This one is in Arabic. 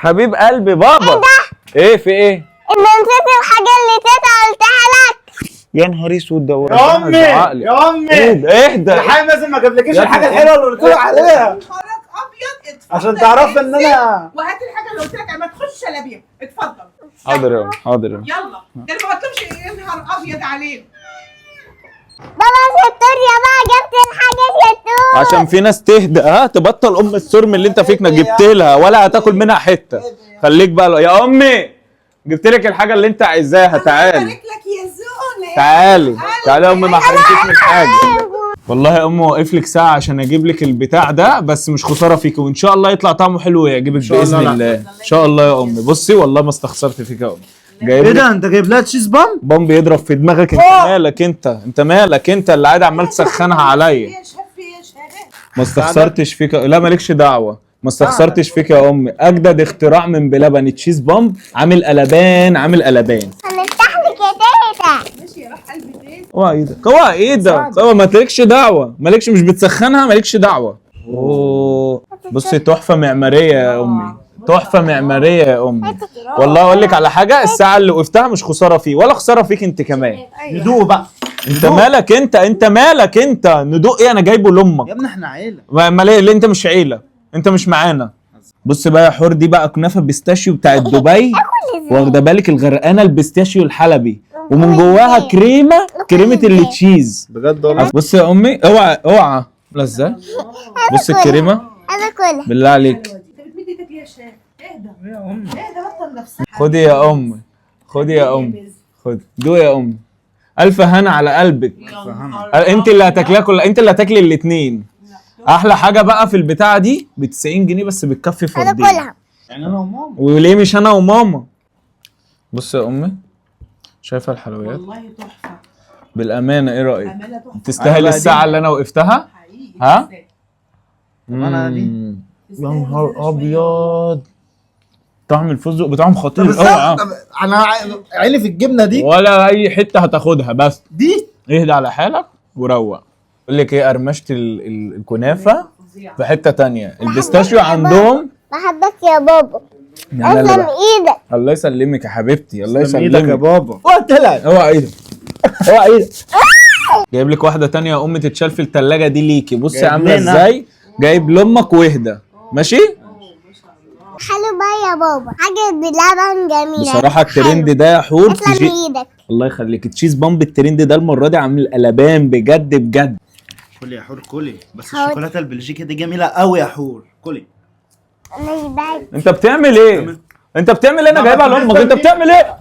حبيب قلبي بابا. ايه في ايه؟ انت نسيت الحاجه اللي تيتا قلتها لك. يا نهار اسود ده يا امي يا امي اهدى الحاج مازن ما جابلكيش الحاجه الحلوه اللي قلت لك عليها نهارك ابيض. اتفضل عشان تعرفي ان انا وهات الحاجه اللي قلت لك ما تخش شلابيه. اتفضل حاضر يا حاضر يا يلا. ده انا ما بطلبش يا نهار ابيض عليك. بابا شطور يا بقى، جبت الحاجه شطور. عشان في ناس تهدى تبطل ام السرم اللي انت فيك جبت لها ولا هتاكل منها حته. خليك بقى يا امي، جبت لك الحاجه اللي انت عايزاها. تعالي بارك لك يا زونه. تعالي يا امي، ما حرمتيش من حاجه. والله يا امي واقف لك ساعه عشان اجيب لك البتاع ده، بس مش خساره فيك، وان شاء الله يطلع طعمه حلو ويعجبك باذن الله. ان شاء الله يا امي. بصي والله ما استخسرت فيك يا امي. جايب ايه لك ده؟ انت جايب لها تشيز بام؟ بومب يضرب في دماغك. انت مالك انت مالك انت اللي قاعد عمال تسخنها عليا. يا شاف يا شاف. ما استخسرتش فيك. لا مالكش دعوه، ما استخسرتش فيك يا امي. اجدد اختراع من بلبن تشيز بامب، عامل قلبان عامل قلبان. هنفتح لك يا تيتا. ماشي يا روح قلبي فين؟ اوعى ايدك اوعى ايدك اوعى، مالكش دعوه، مالكش، مش بتسخنها، مالكش دعوه. اوه بصي تحفه معماريه يا امي، تحفه معماريه يا امي. والله اقول لك على حاجه، الساعه اللي وقفتها مش خساره فيه ولا خساره فيك انت كمان. ندوق بقى. انت مالك انت مالك انت. ندوق ايه؟ انا جايبه لامك. يا ابني احنا عيله. ما ليه انت مش عيله؟ انت مش معانا. بص بقى يا حور، دي بقى كنافه بيستاشيو بتاعت دبي، واخده بالك الغرقانه البيستاشيو الحلبي، ومن جواها كريمه اللي تشيز. بجد والله. بص يا امي، اوعى لا ازاي. بص الكريمه انا كلها. بالله عليك. انت بتمد ايدك ليه يا شاف؟ اهدى يا امي اهدى، بطل نفسك. خدي يا امي، خدي يا امي، خدي دوقي يا امي. الف هنا على قلبك. انت اللي هتاكليها كلها، انت اللي هتاكلي الاثنين. احلى حاجه بقى في البتاعه دي ب 90 جنيه بس، بتكفي انا فردين. كلها. يعني انا وماما. وليه مش انا وماما؟ بص يا امي، شايفه الحلويات والله تحفه بالامانه، ايه رايك؟ امانه تحفه تستاهل الساعه اللي انا وقفتها؟ حقيقي. ها؟ أنا دي. يا نهار ابيض، طعم الفستق بتاعهم خطير طب قوي. طب انا عيني في الجبنه دي. ولا اي حته هتاخدها، بس دي اهدى على حالك وروق. اقول لك ايه، قرمشه الكنافه في حته تانية. البيستاشيو عندهم. بحبك يا بابا. يعني اسلم ايدك. الله يسلمك يا حبيبتي، الله تسلم ايدك يا يسلمك. بابا. قلت لك اوعى ايدك اوعى ايدك. جايب لك واحده تانية يا ام تتشال في الثلاجه دي ليكي. بصي جايب عامله لنا. ازاي. جايب لامك واهدى ماشي. حلو بقى يا بابا، حاجه بلبن جميله. بصراحه الترند ده يا حور تسلم ايدك. الله يخليك. تشيز بامب الترند ده المره دي عامل قلبان بجد بجد. كلي يا حور كلي، بس حاضر. الشوكولاته البلجيكي دي جميله قوي يا حور. كلي. الله يبارك. انت بتعمل ايه؟ انت بتعمل ايه؟ انا ما جايبها بالنسبة لامك، انت لي- بتعمل ايه؟